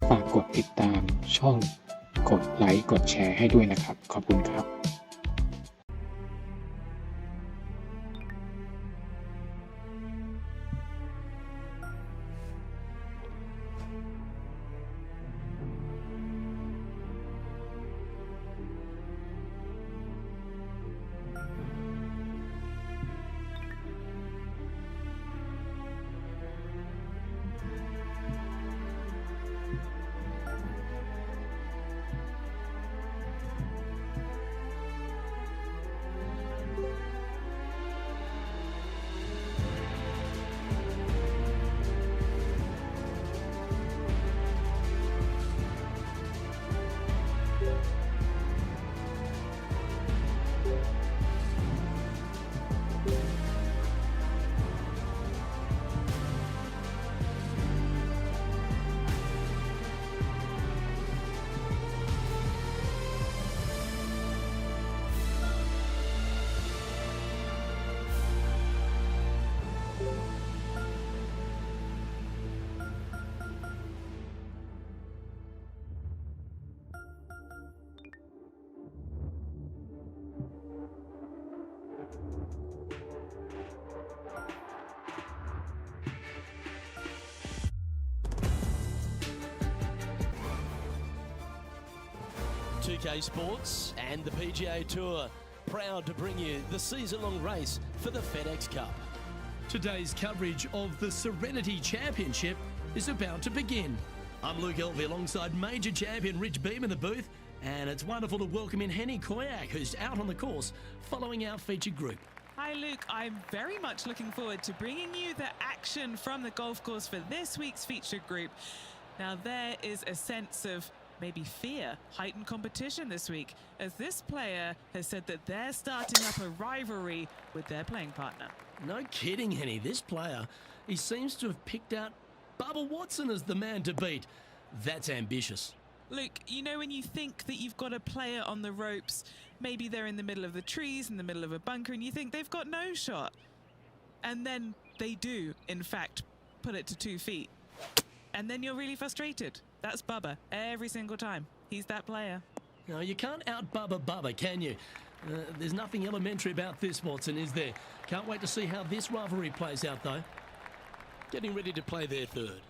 ฝากกดติดตามช่องกดไลค์กดแชร์ให้ด้วยนะครับขอบคุณครับ 2K Sports and the PGA Tour proud to bring you the season-long race for the FedEx Cup. Today's coverage of the Serenity Championship is about to begin. I'm Luke Elvey alongside major champion Rich Beam in the booth, and it's wonderful to welcome in Henny Koyak, who's out on the course following our featured group. Hi Luke, I'm very much looking forward to bringing you the action from the golf course for this week's featured group. Now there is a sense of maybe fear, heightened competition this week, as this player has said that they're starting up a rivalry with their playing partner. No kidding, Henny. This player, he seems to have picked out Bubba Watson as the man to beat. That's ambitious. Luke, you know when you think that you've got a player on the ropes, maybe they're in the middle of the trees, in the middle of a bunker, and you think they've got no shot. And then they do, in fact, put it to 2 feet. And then you're really frustrated. That's Bubba every single time. He's that player. No, you can't out-Bubba Bubba, can you? There's nothing elementary about this, Watson, is there? Can't wait to see how this rivalry plays out, though. Getting ready to play their third.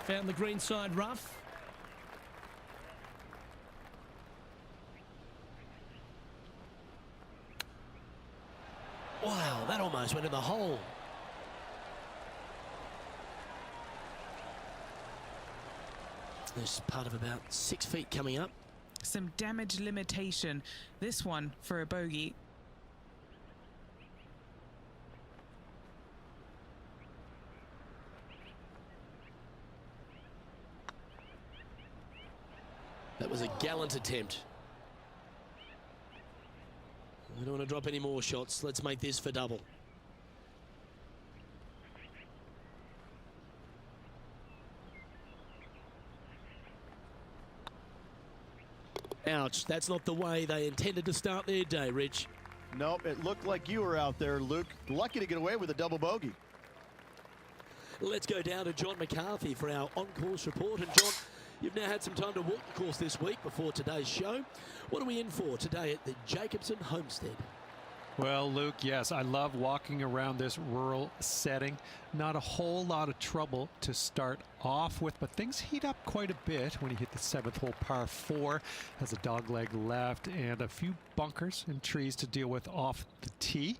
Found the green side rough. Wow, that almost went in the hole. There's part of about 6 feet coming up. Some damage limitation. This one for a bogey. That was a gallant attempt. We don't want to drop any more shots. Let's make this for double. Ouch, that's not the way they intended to start their day, Rich. Nope, it looked like you were out there, Luke. Lucky to get away with a double bogey. Let's go down to John McCarthy for our on-course report. And John, you've now had some time to walk the course this week before today's show. What are we in for today at the Jacobson Homestead? Well, Luke, yes, I love walking around this rural setting. Not a whole lot of trouble to start off with, but things heat up quite a bit when you hit the 7th hole par 4. Has a dogleg left and a few bunkers and trees to deal with off the tee.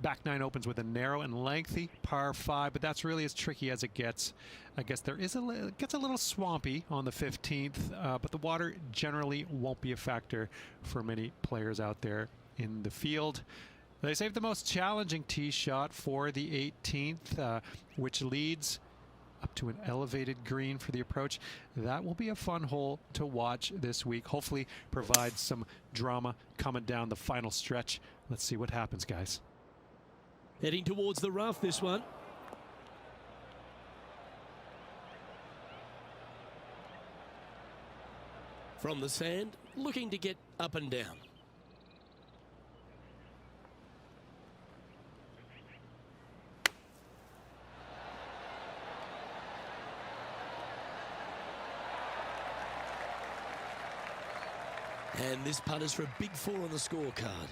Back 9 opens with a narrow and lengthy par 5, but that's really as tricky as it gets. I guess there is it gets a little swampy on the 15th, but the water generally won't be a factor for many players out there in the field. They saved the most challenging tee shot for the 18th, which leads up to an elevated green for the approach. That will be a fun hole to watch this week. Hopefully provide some drama coming down the final stretch. Let's see what happens, guys. Heading towards the rough, this one. From the sand, looking to get up and down. And this putt is for a big 4 on the scorecard.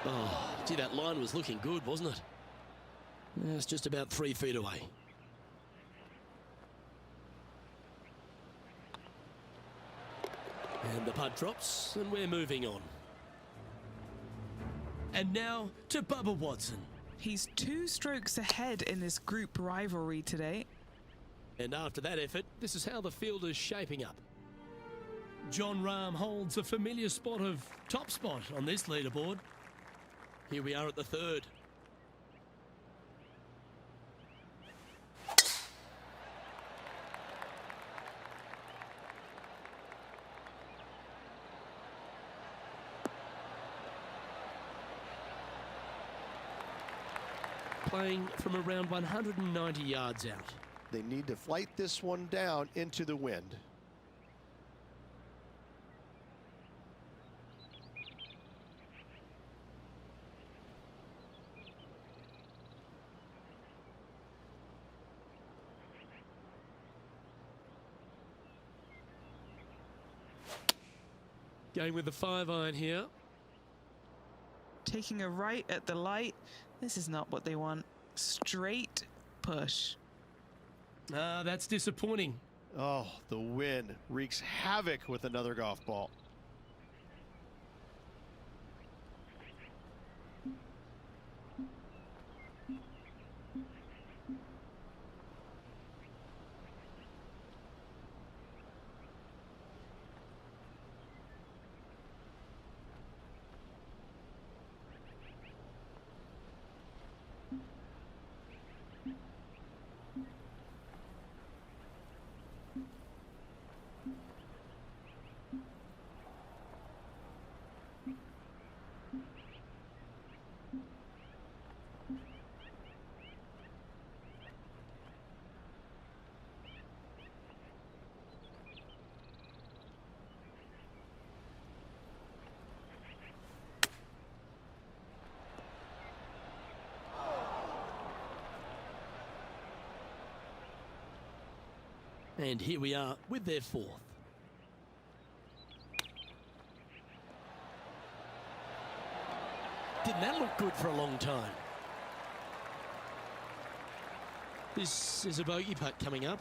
Oh, gee, that line was looking good, wasn't it? Yeah, it's just about 3 feet away. And the putt drops, and we're moving on. And now to Bubba Watson. He's 2 strokes ahead in this group rivalry today. And after that effort, this is how the field is shaping up. John Rahm holds a familiar spot of top spot on this leaderboard. Here we are at the 3rd. Playing from around 190 yards out. They need to flight this one down into the wind. Going with the 5-iron here. Taking a right at the light. This is not what they want. Straight push. Ah, that's disappointing. Oh, the wind wreaks havoc with another golf ball. And here we are with their 4th. Didn't that look good for a long time? This is a bogey putt coming up.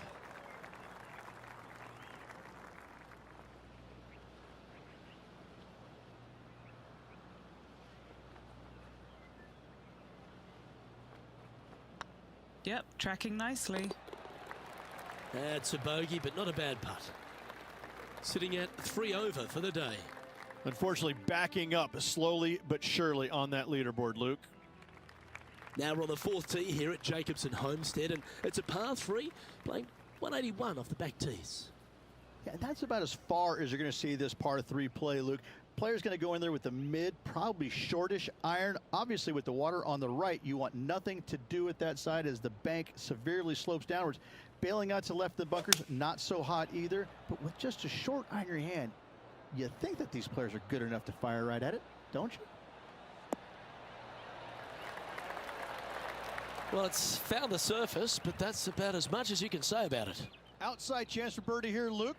Yep, tracking nicely. That's a bogey, but not a bad putt. Sitting at 3 over for the day. Unfortunately, backing up slowly but surely on that leaderboard, Luke. Now we're on the 4th tee here at Jacobson Homestead, and it's a par 3, playing 181 off the back tees. Yeah, and that's about as far as you're going to see this par 3 play, Luke. Player's going to go in there with the mid, probably shortish iron. Obviously, with the water on the right, you want nothing to do with that side as the bank severely slopes downwards. Bailing out to left of the bunkers, not so hot either. But with just a short iron in your hand, you think that these players are good enough to fire right at it, don't you? Well, it's found the surface, but that's about as much as you can say about it. Outside chance for birdie here, Luke.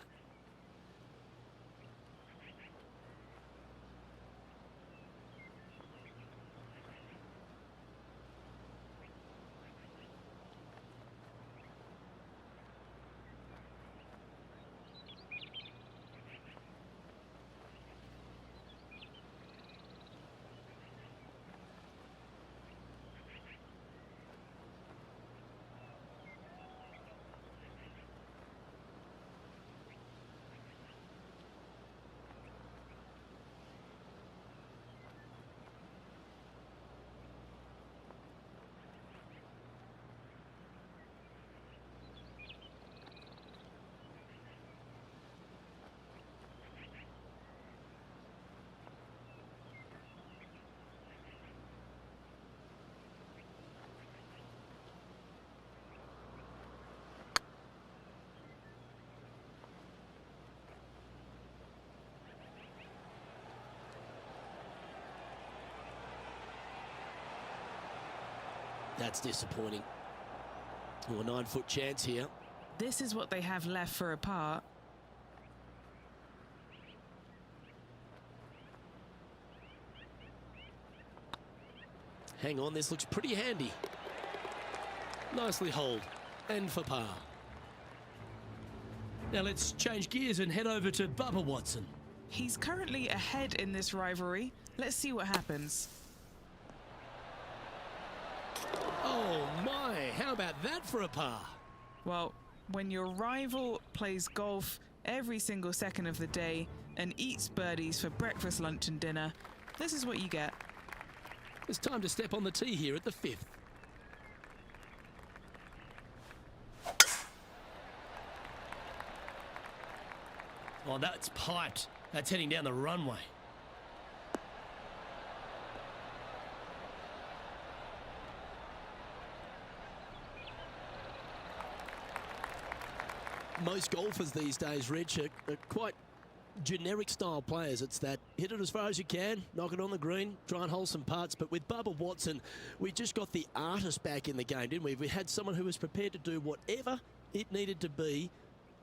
That's disappointing. Oh, a 9-foot chance here. This is what they have left for a par. Hang on, this looks pretty handy. Nicely holed. And for par. Now let's change gears and head over to Bubba Watson. He's currently ahead in this rivalry. Let's see what happens. Oh my, how about that for a par? Well, when your rival plays golf every single second of the day and eats birdies for breakfast, lunch and dinner, this is what you get. It's time to step on the tee here at the 5th. Oh, that's piped. That's heading down the runway. Most golfers these days, Rich, are quite generic style players. It's that hit it as far as you can, knock it on the green, try and hold some putts. But with Bubba Watson, we just got the artist back in the game, didn't we? We had someone who was prepared to do whatever it needed to be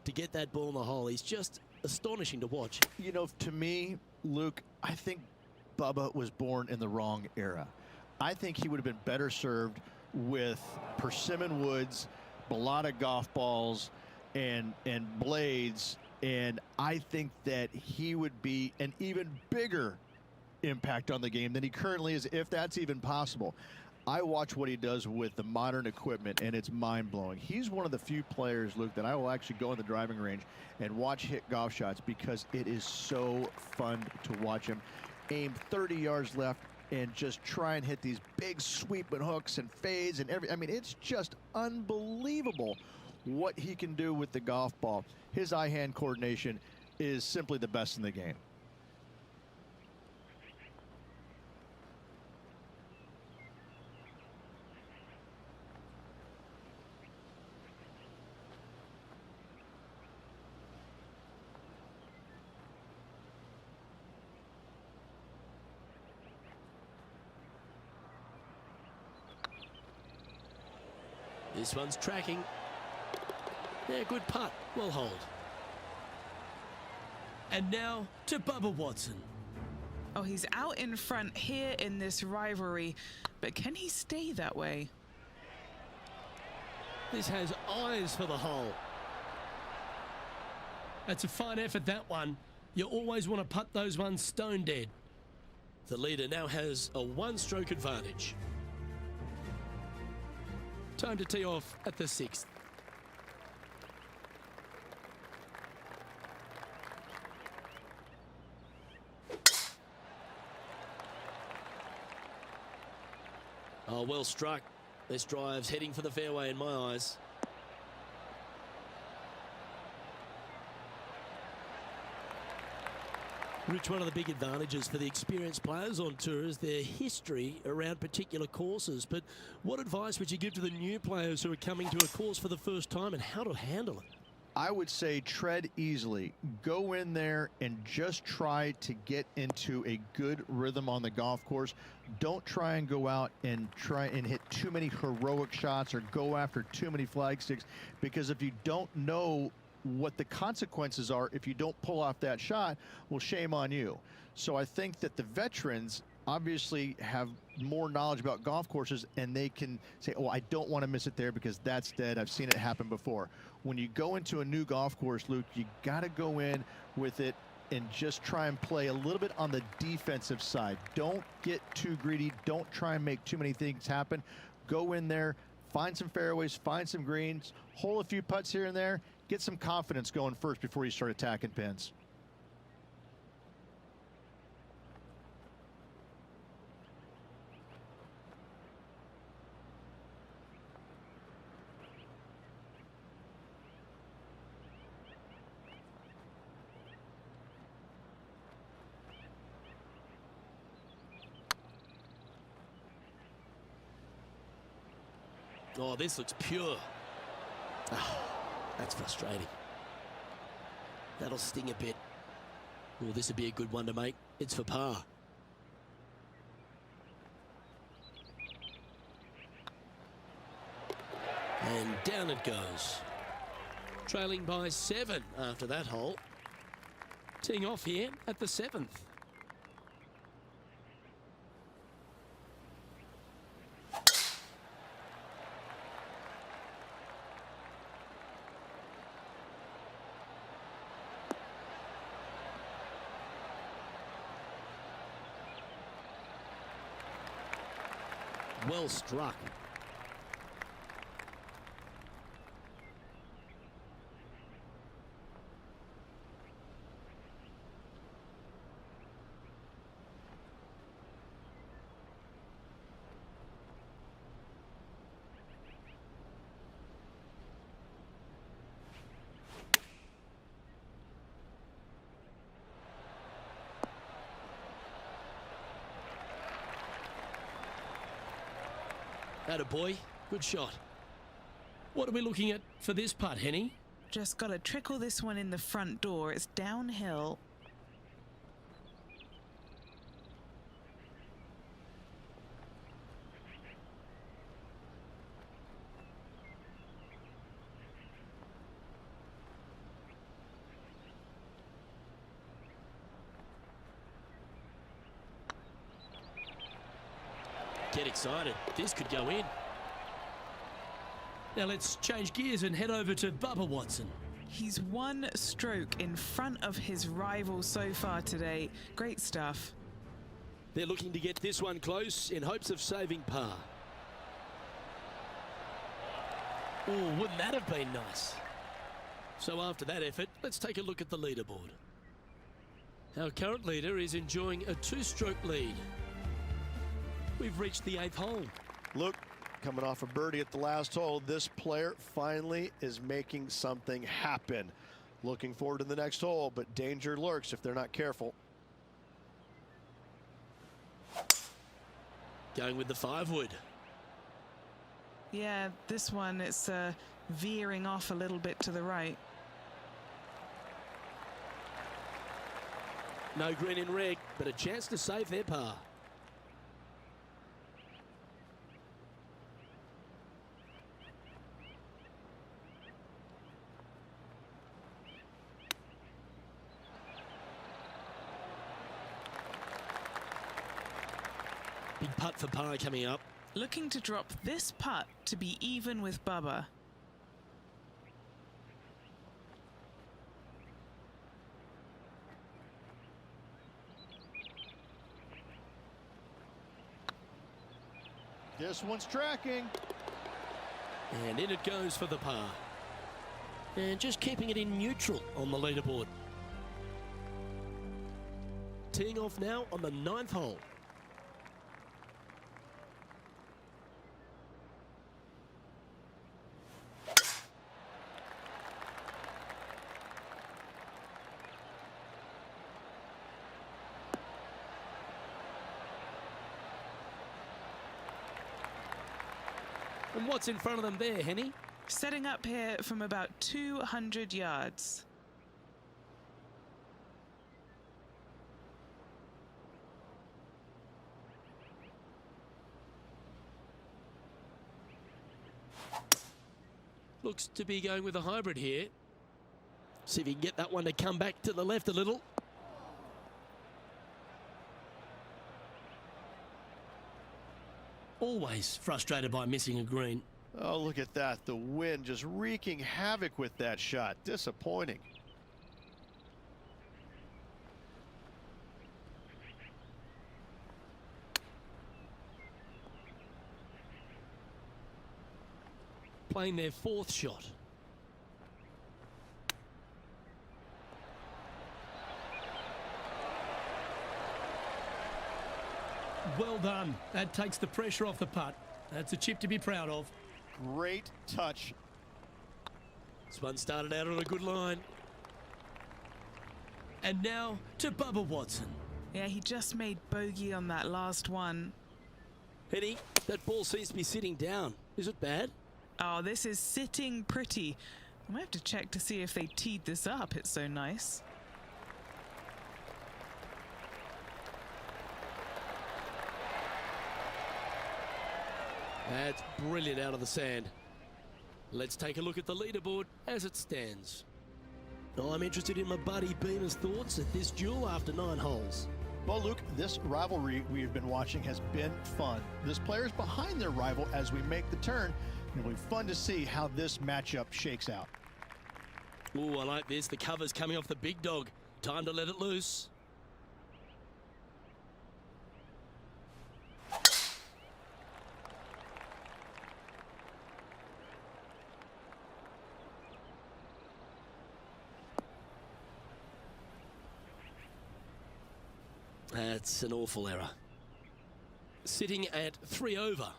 to get that ball in the hole. He's just astonishing to watch. You know, to me, Luke, I think Bubba was born in the wrong era. I think he would have been better served with persimmon woods, balata golf balls, and blades, and I think that he would be an even bigger impact on the game than he currently is, if that's even possible. I watch what he does with the modern equipment, and it's mind-blowing. He's one of the few players, Luke, that I will actually go in the driving range and watch hit golf shots because it is so fun to watch him aim 30 yards left and just try and hit these big sweeping hooks and fades and I mean, it's just unbelievable what he can do with the golf ball. His eye-hand coordination is simply the best in the game. This one's tracking. Yeah, good putt. Well hold. And now to Bubba Watson. Oh, he's out in front here in this rivalry, but can he stay that way? This has eyes for the hole. That's a fine effort, that one. You always want to putt those ones stone dead. The leader now has a one-stroke advantage. Time to tee off at the 6th. Oh, well struck. This drive's heading for the fairway in my eyes. Rich, one of the big advantages for the experienced players on tour is their history around particular courses. But what advice would you give to the new players who are coming to a course for the first time and how to handle it? I would say tread easily. Go in there and just try to get into a good rhythm on the golf course. Don't try and go out and try and hit too many heroic shots or go after too many flag sticks, because if you don't know what the consequences are if you don't pull off that shot, well, shame on you. So I think that the veterans obviously have more knowledge about golf courses, and they can say, oh, I don't want to miss it there because that's dead. I've seen it happen before. When you go into a new golf course, Luke, you got to go in with it and just try and play a little bit on the defensive side. Don't get too greedy. Don't try and make too many things happen. Go in there, find some fairways, find some greens, hole a few putts here and there, get some confidence going first before you start attacking pins. Oh, this looks pure. Oh, that's frustrating. That'll sting a bit. Oh, this would be a good one to make. It's for par. And down it goes. Trailing by 7 after that hole. Teeing off here at the 7th. Well struck. Attaboy, good shot. What are we looking at for this putt, Henny? Just got to trickle this one in the front door. It's downhill. Get excited. This could go in. Now let's change gears and head over to Bubba Watson. He's one stroke in front of his rival so far today. Great stuff. They're looking to get this one close in hopes of saving par. Oh, wouldn't that have been nice? So after that effort, let's take a look at the leaderboard. Our current leader is enjoying a 2-stroke lead. We've reached the 8th hole. Look, coming off a birdie at the last hole, this player finally is making something happen. Looking forward to the next hole, but danger lurks if they're not careful. Going with the 5-wood. Yeah, this one, it's veering off a little bit to the right. No green in red, but a chance to save their par. Big putt for par coming up. Looking to drop this putt to be even with Bubba. This one's tracking. And in it goes for the par. And just keeping it in neutral on the leaderboard. Teeing off now on the 9th hole. And what's in front of them there, Henny? Setting up here from about 200 yards. Looks to be going with a hybrid here. See if he can get that one to come back to the left a little. Always frustrated by missing a green. Oh, look at that. The wind just wreaking havoc with that shot. Disappointing. Playing their 4th shot. Well done. That takes the pressure off the putt. That's a chip to be proud of. Great touch. This one started out on a good line. And now to Bubba Watson. Yeah, he just made bogey on that last one. Henny, that ball seems to be sitting down. Is it bad? Oh, this is sitting pretty. I might have to check to see if they teed this up. It's so nice. That's brilliant out of the sand. Let's take a look at the leaderboard as it stands. I'm interested in my buddy Beamer's thoughts at this duel after 9 holes. Well, Luke, this rivalry we've been watching has been fun. There's players behind their rival as we make the turn. It'll be fun to see how this matchup shakes out. Oh, I like this. The cover's coming off the big dog. Time to let it loose. That's an awful error. Sitting at 3 over.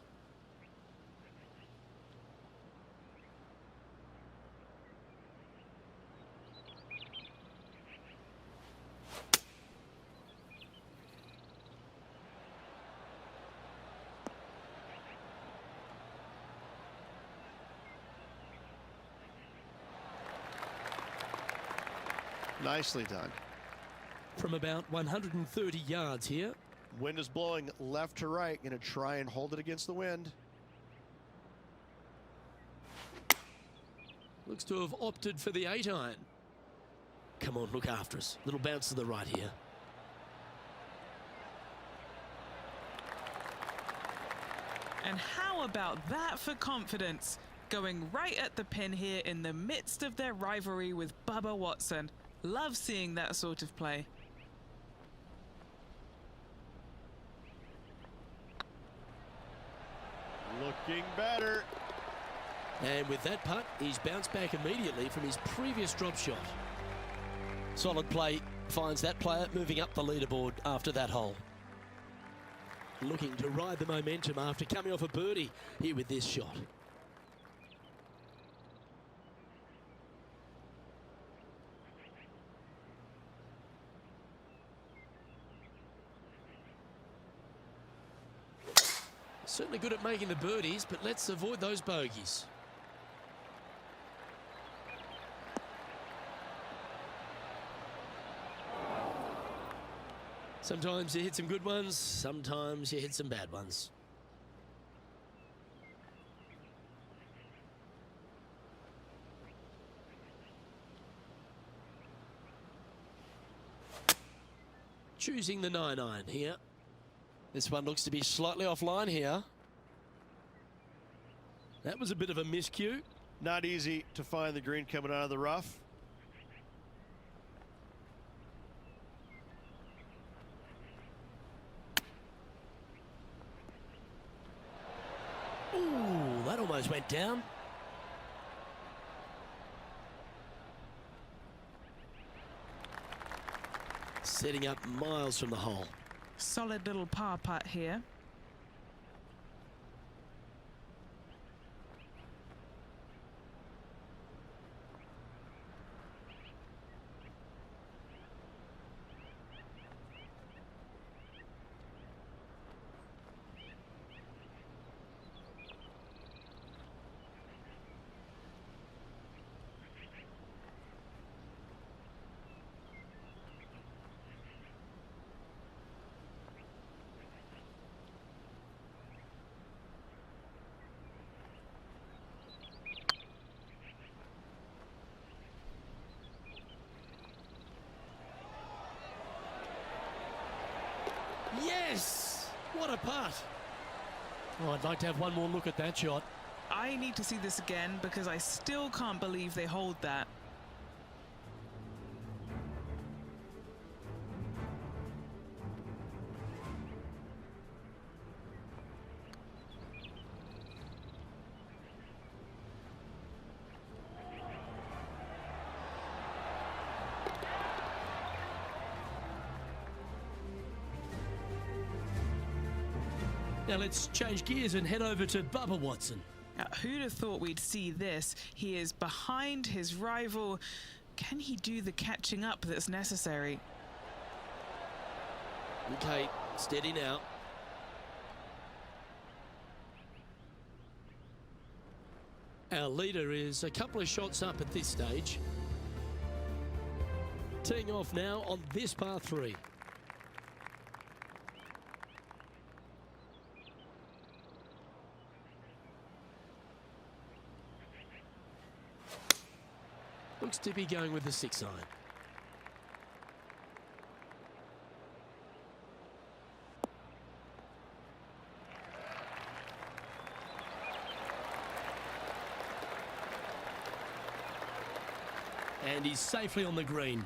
Nicely done. From about 130 yards here. Wind is blowing left to right. Going to try and hold it against the wind. Looks to have opted for the 8-iron. Come on, look after us. Little bounce to the right here. And how about that for confidence? Going right at the pin here in the midst of their rivalry with Bubba Watson. Love seeing that sort of play. Looking better. And with that putt, he's bounced back immediately from his previous drop shot. Solid play finds that player moving up the leaderboard after that hole. Looking to ride the momentum after coming off a birdie here with this shot. Certainly good at making the birdies, but let's avoid those bogeys. Sometimes you hit some good ones, sometimes you hit some bad ones. Choosing the 9-iron here. This one looks to be slightly offline here. That was a bit of a miscue. Not easy to find the green coming out of the rough. Ooh, that almost went down. Setting up miles from the hole. Solid little par putt here. Yes! What a putt. Oh, I'd like to have one more look at that shot. I need to see this again because I still can't believe they hold that. Now let's change gears and head over to Bubba Watson. Now, who'd have thought we'd see this? He is behind his rival. Can he do the catching up that's necessary? Okay, steady now. Our leader is a couple of shots up at this stage. Teeing off now on this par 3. looks to be going with the 6-iron. And he's safely on the green.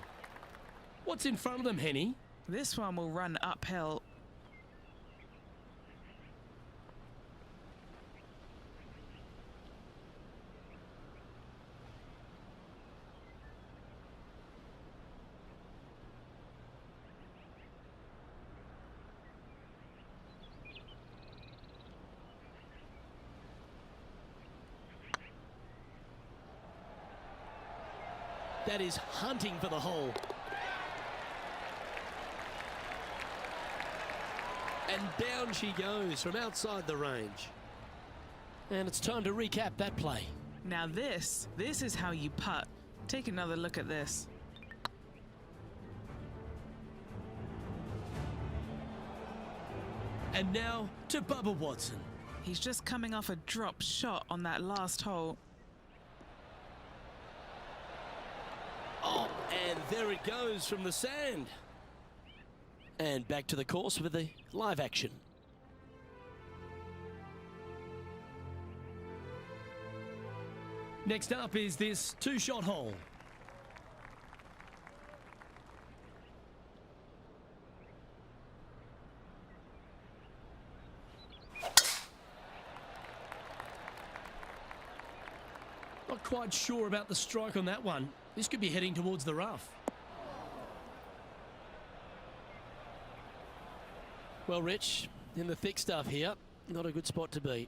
What's in front of them, Henny? This one will run uphill. That is hunting for the hole. And down she goes from outside the range. And it's time to recap that play. Now this is how you putt. Take another look at this. And now to Bubba Watson. He's just coming off a drop shot on that last hole. Oh, and there it goes from the sand. And back to the course with the live action. Next up is this 2-shot hole. Not quite sure about the strike on that one. This could be heading towards the rough. Well, Rich, in the thick stuff here, not a good spot to be.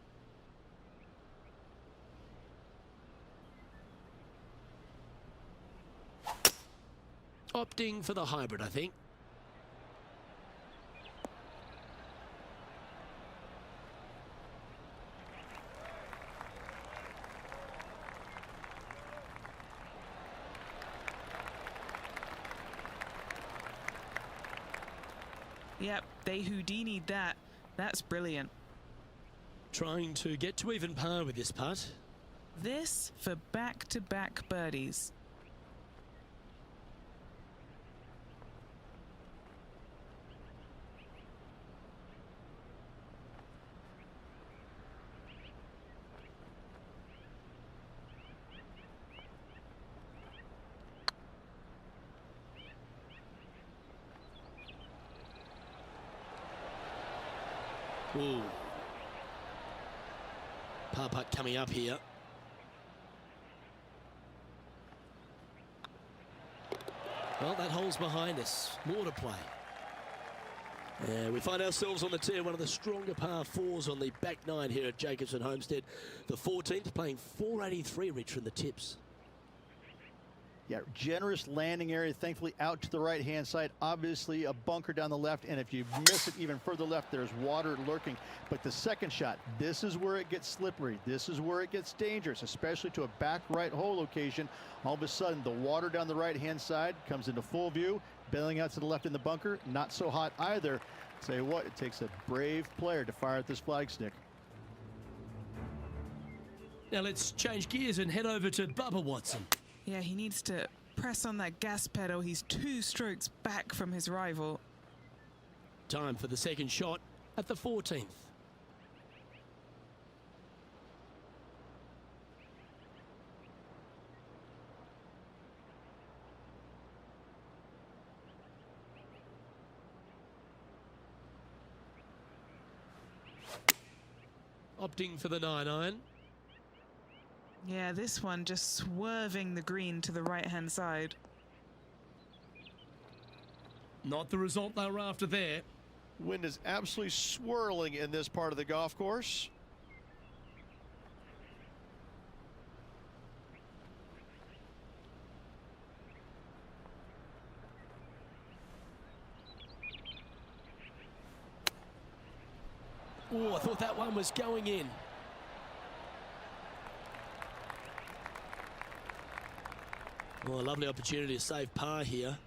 Opting for the hybrid, I think. Yep, they Houdini'd that. That's brilliant. Trying to get to even par with this putt. This for back-to-back birdies. Ooh. Par putt coming up here. Well, that hole's behind us. More to play. We find ourselves on the tee, one of the stronger par 4s on the back 9 here at Jacobson Homestead. The 14th playing 483, Rich, from the tips. Yeah, generous landing area, thankfully out to the right-hand side. Obviously a bunker down the left, and if you miss it even further left, there's water lurking. But the second shot, this is where it gets slippery. This is where it gets dangerous, especially to a back right hole location. All of a sudden, the water down the right-hand side comes into full view. Bailing out to the left in the bunker, not so hot either. Tell you what, it takes a brave player to fire at this flag stick. Now let's change gears and head over to Bubba Watson. Yeah, he needs to press on that gas pedal. He's 2 strokes back from his rival. Time for the second shot at the 14th. Opting for the 9-iron. Yeah, this one just swerving the green to the right-hand side. Not the result they were after there. Wind is absolutely swirling in this part of the golf course. Oh, I thought that one was going in. Well, a lovely opportunity to save par here.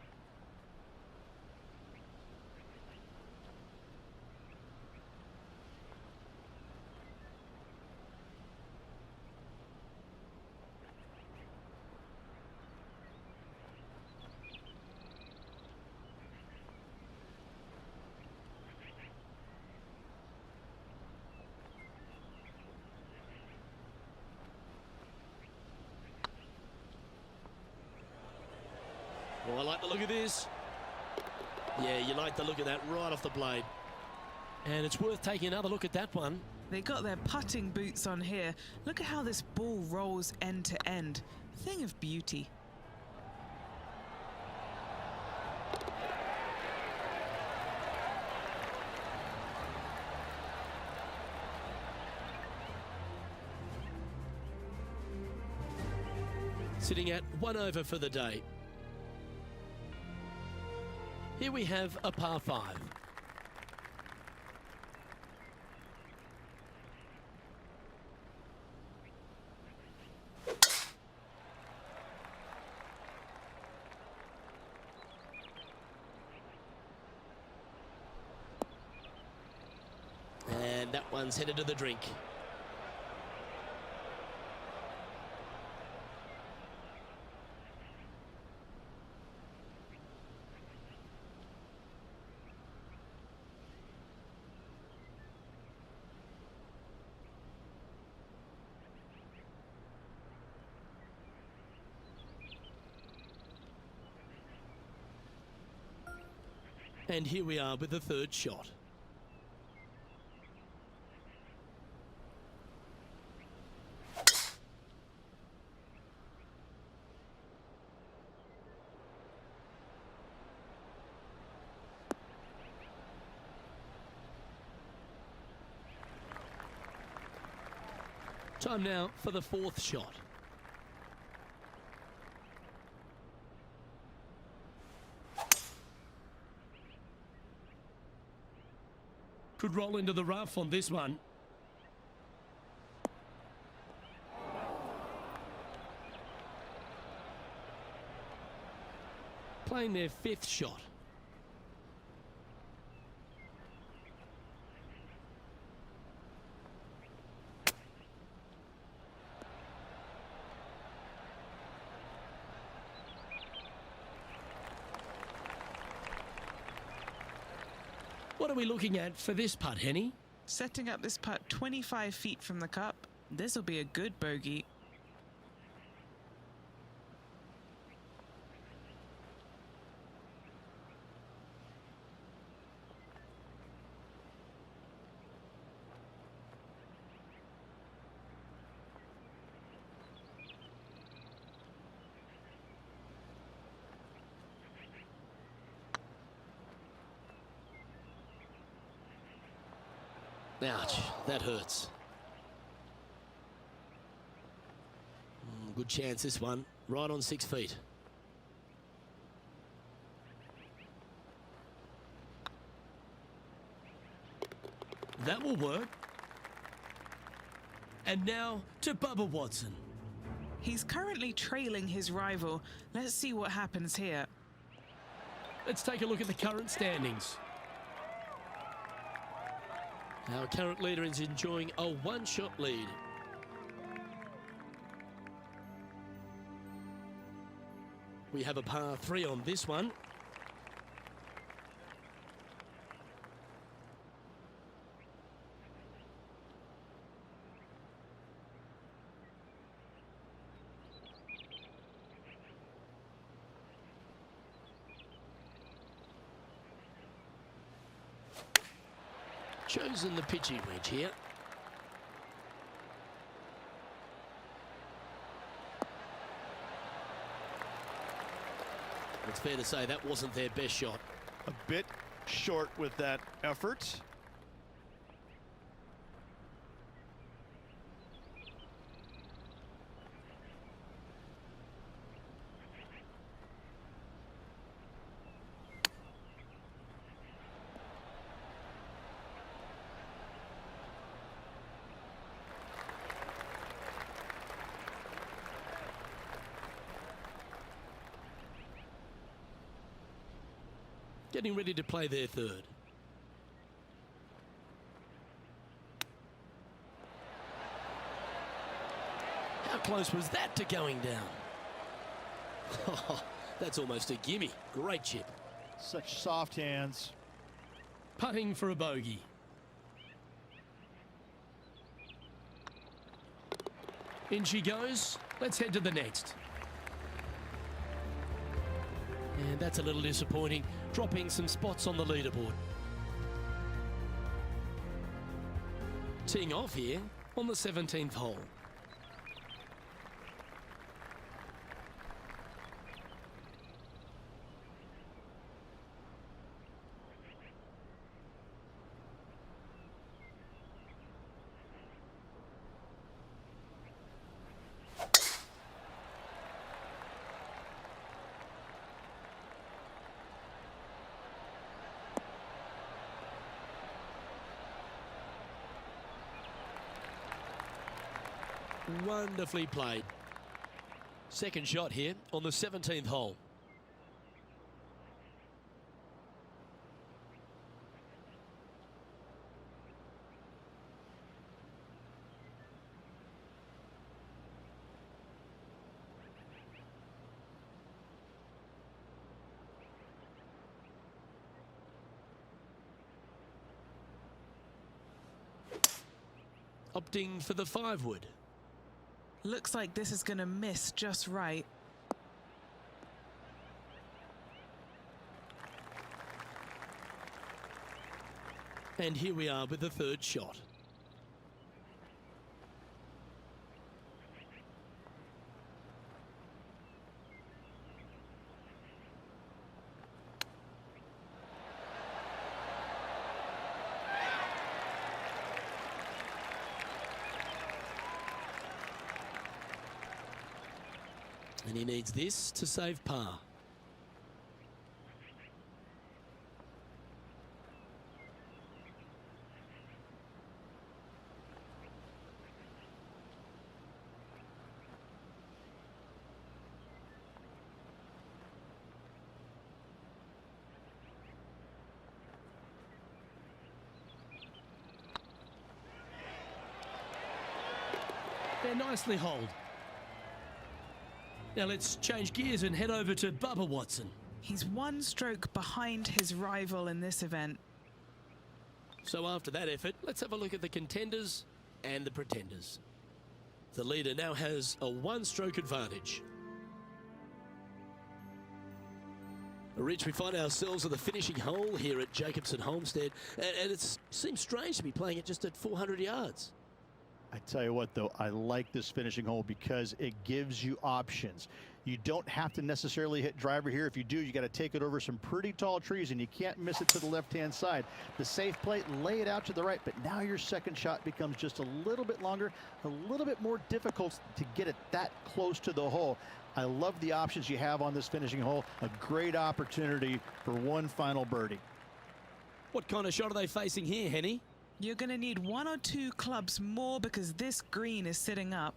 Oh, I like the look of this. Yeah, you like the look of that right off the blade. And it's worth taking another look at that one. They got their putting boots on here. Look at how this ball rolls end to end. Thing of beauty. Sitting at 1 over for the day. Here we have a par 5. And that one's headed to the drink. And here we are with the third shot. Time now for the fourth shot. Could roll into the rough on this one. Playing their fifth shot. What are we looking at for this putt, Henny? Setting up this putt 25 feet from the cup. This will be a good bogey. Ouch, that hurts. Good chance this one, right on 6 feet. That will work. And now to Bubba Watson. He's currently trailing his rival. Let's see what happens here. Let's take a look at the current standings. Our current leader is enjoying a one-shot lead. We have a par 3 on this one. Chosen the pitching wedge here. It's fair to say that wasn't their best shot. A bit short with that effort. Getting ready to play their third. How close was that to going down? That's almost a gimme. Great chip. Such soft hands. Putting for a bogey. In she goes. Let's head to the next. And that's a little disappointing, dropping some spots on the leaderboard. Teeing off here on the 17th hole. Wonderfully played. Second shot here on the 17th hole. Opting for the 5-wood. Looks like this is going to miss just right. And here we are with the third shot. And he needs this to save par. They're nicely holed. Now let's change gears and head over to Bubba Watson. He's one stroke behind his rival in this event. So after that effort, let's have a look at the contenders and the pretenders. The leader now has a one-stroke advantage. Rich, we find ourselves at the finishing hole here at Jacobson Homestead, and it seems strange to be playing it just at 400 yards. I tell you what, though, I like this finishing hole because it gives you options. You don't have to necessarily hit driver here. If you do, you got to take it over some pretty tall trees, and you can't miss it to the left-hand side. The safe play, lay it out to the right, but now your second shot becomes just a little bit longer, a little bit more difficult to get it that close to the hole. I love the options you have on this finishing hole. A great opportunity for one final birdie. What kind of shot are they facing here, Henny? You're going to need one or two clubs more because this green is sitting up.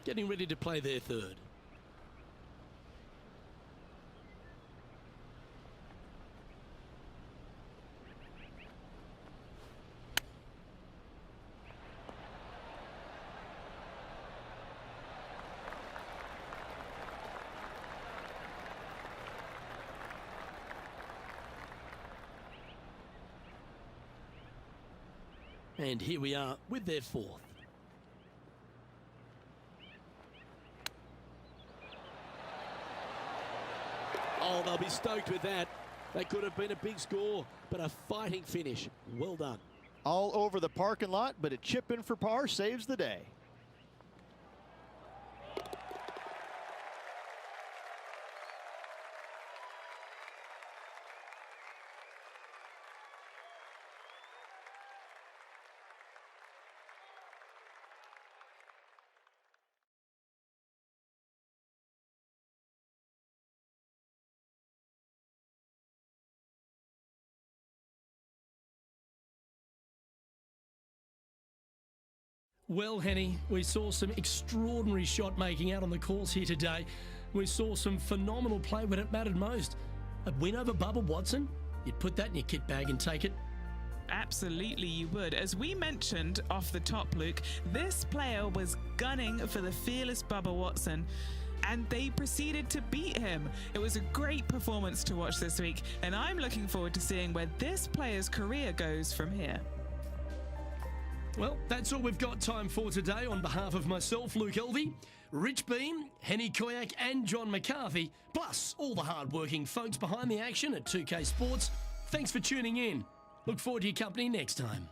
Getting ready to play their third. And here we are with their fourth. Oh, they'll be stoked with that. That could have been a big score, but a fighting finish. Well done. All over the parking lot, but a chip in for par saves the day. Well, Henny, we saw some extraordinary shot making out on the course here today. We saw some phenomenal play when it mattered most. A win over Bubba Watson? You'd put that in your kit bag and take it. Absolutely you would. As we mentioned off the top, Luke, this player was gunning for the fearless Bubba Watson, and they proceeded to beat him. It was a great performance to watch this week, and I'm looking forward to seeing where this player's career goes from here. Well, that's all we've got time for today. On behalf of myself, Luke Elvey, Rich Beam, Henny Koyak and John McCarthy, plus all the hard-working folks behind the action at 2K Sports, thanks for tuning in. Look forward to your company next time.